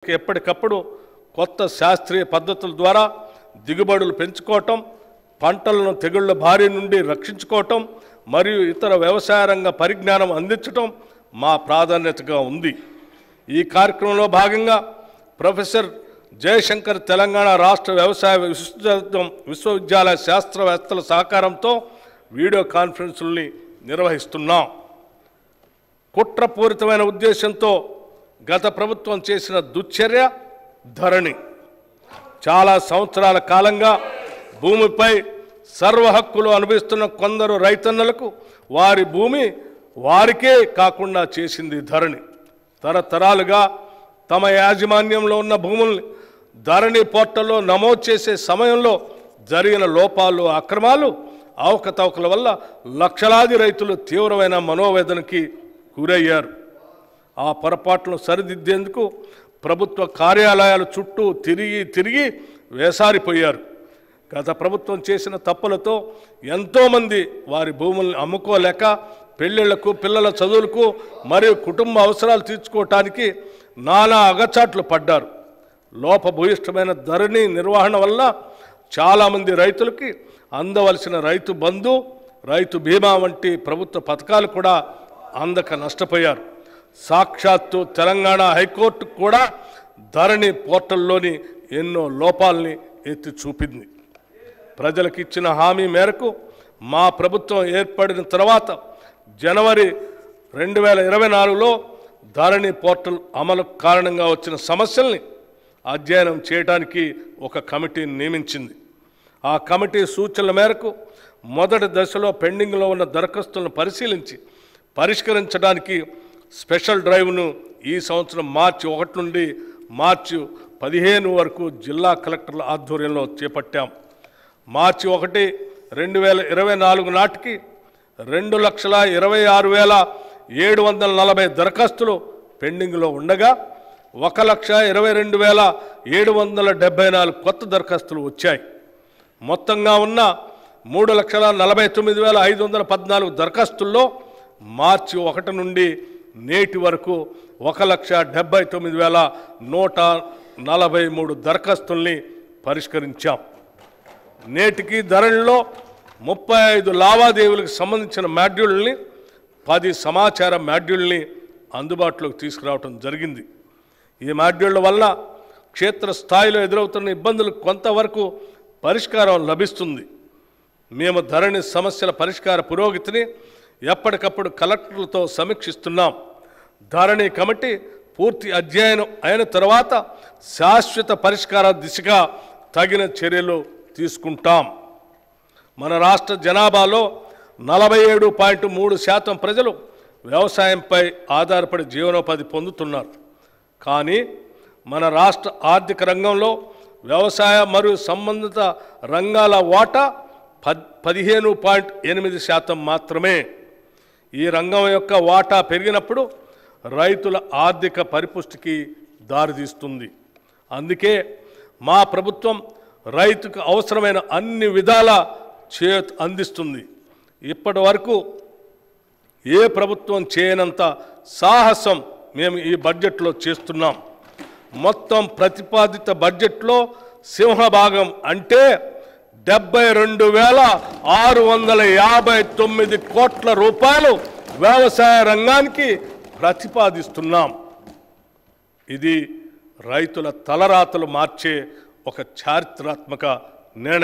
ఎప్పటికప్పుడు కొత్త శాస్త్రీయ పద్ధతుల ద్వారా దిగుబడులు పెంచుకోవటం, పంటలను తెగుళ్ల బారి నుండి రక్షించుకోవటం మరియు ఇతర వ్యవసాయ రంగ పరిజ్ఞానం అందించటం మా ప్రాధాన్యతగా ఉంది. ఈ కార్యక్రమంలో భాగంగా ప్రొఫెసర్ జయశంకర్ తెలంగాణ రాష్ట్ర వ్యవసాయ విశ్వవిద్యాలయ శాస్త్రవేత్తల సహకారంతో వీడియో కాన్ఫరెన్సుల్ని నిర్వహిస్తున్నాం. కుట్రపూరితమైన ఉద్దేశంతో గత ప్రభుత్వం చేసిన దుశ్చర్య ధరణి. చాలా సంవత్సరాల కాలంగా భూమిపై సర్వ హక్కులు అనుభవిస్తున్న కొందరు రైతన్నలకు వారి భూమి వారికే కాకుండా చేసింది ధరణి. తరతరాలుగా తమ యాజమాన్యంలో ఉన్న భూముల్ని ధరణి పోర్టల్లో నమోదు చేసే సమయంలో జరిగిన లోపాలు, అక్రమాలు, అవకతవకల వల్ల లక్షలాది రైతులు తీవ్రమైన మనోవేదనకి గురయ్యారు. ఆ పొరపాట్లను సరిదిద్దేందుకు ప్రభుత్వ కార్యాలయాల చుట్టూ తిరిగి వేసారిపోయారు. గత ప్రభుత్వం చేసిన తప్పులతో ఎంతోమంది వారి భూముల్ని అమ్ముకోలేక పెళ్ళిళ్లకు, పిల్లల చదువులకు మరియు కుటుంబ అవసరాలు తీర్చుకోవటానికి నానా అగచాట్లు పడ్డారు. లోపభూయిష్టమైన ధరణి నిర్వహణ వల్ల చాలామంది రైతులకి అందవలసిన రైతు బంధు, రైతు బీమా వంటి ప్రభుత్వ పథకాలు కూడా అందక నష్టపోయారు. సాక్షాత్తు తెలంగాణ హైకోర్టు కూడా ధరణి పోర్టల్లోని ఎన్నో లోపాలని ఎత్తి చూపింది. ప్రజలకు ఇచ్చిన హామీ మేరకు మా ప్రభుత్వం ఏర్పడిన తర్వాత జనవరి 2024లో ధరణి పోర్టల్ అమలు కారణంగా వచ్చిన సమస్యల్ని అధ్యయనం చేయడానికి ఒక కమిటీని నియమించింది. ఆ కమిటీ సూచనల మేరకు మొదటి దశలో పెండింగ్లో ఉన్న దరఖాస్తులను పరిశీలించి పరిష్కరించడానికి స్పెషల్ డ్రైవ్ను ఈ సంవత్సరం మార్చి 1 నుండి మార్చి 15 వరకు జిల్లా కలెక్టర్ల ఆధ్వర్యంలో చేపట్టాం. మార్చి 1, 2024 నాటికి 2,26,740 దరఖాస్తులు పెండింగ్లో ఉండగా 1,22,774 కొత్త దరఖాస్తులు వచ్చాయి. మొత్తంగా ఉన్న 3,49,514 దరఖాస్తుల్లో మార్చి 1 నుండి నేటి వరకు 1,79,143 దరఖాస్తుల్ని పరిష్కరించాం. నేటికి ధరణిలో 35 లావాదేవీలకు సంబంధించిన మాడ్యూల్ని, 10 సమాచార మాడ్యూల్ని అందుబాటులోకి తీసుకురావడం జరిగింది. ఈ మాడ్యూళ్ల వల్ల క్షేత్రస్థాయిలో ఎదురవుతున్న ఇబ్బందులకు కొంతవరకు పరిష్కారం లభిస్తుంది. మేము ధరణి సమస్యల పరిష్కార పురోగతిని ఎప్పటికప్పుడు కలెక్టర్లతో సమీక్షిస్తున్నాం. ధరణి కమిటీ పూర్తి అధ్యయనం అయిన తర్వాత శాశ్వత పరిష్కార దిశగా తగిన చర్యలు తీసుకుంటాం. మన రాష్ట్ర జనాభాలో 47.3% ప్రజలు వ్యవసాయంపై ఆధారపడి జీవనోపాధి పొందుతున్నారు. కానీ మన రాష్ట్ర ఆర్థిక రంగంలో వ్యవసాయ మరియు సంబంధిత రంగాల వాటా 15.8% మాత్రమే. ఈ రంగం యొక్క వాటా పెరిగినప్పుడు రైతుల ఆర్థిక పరిపుష్టికి దారితీస్తుంది. అందుకే మా ప్రభుత్వం రైతుకు అవసరమైన అన్ని విధాల చేయూత అందిస్తుంది. ఇప్పటి వరకు ఏ ప్రభుత్వం చేయనంత సాహసం మేము ఈ బడ్జెట్లో చేస్తున్నాం. మొత్తం ప్రతిపాదిత బడ్జెట్లో సింహభాగం అంటే 72,659 కోట్ల రూపాయలు వ్యవసాయ రంగానికి ప్రతిపాదిస్తున్నాం. ఇది రైతుల తలరాతలు మార్చే ఒక చారిత్రాత్మక నిర్ణయం.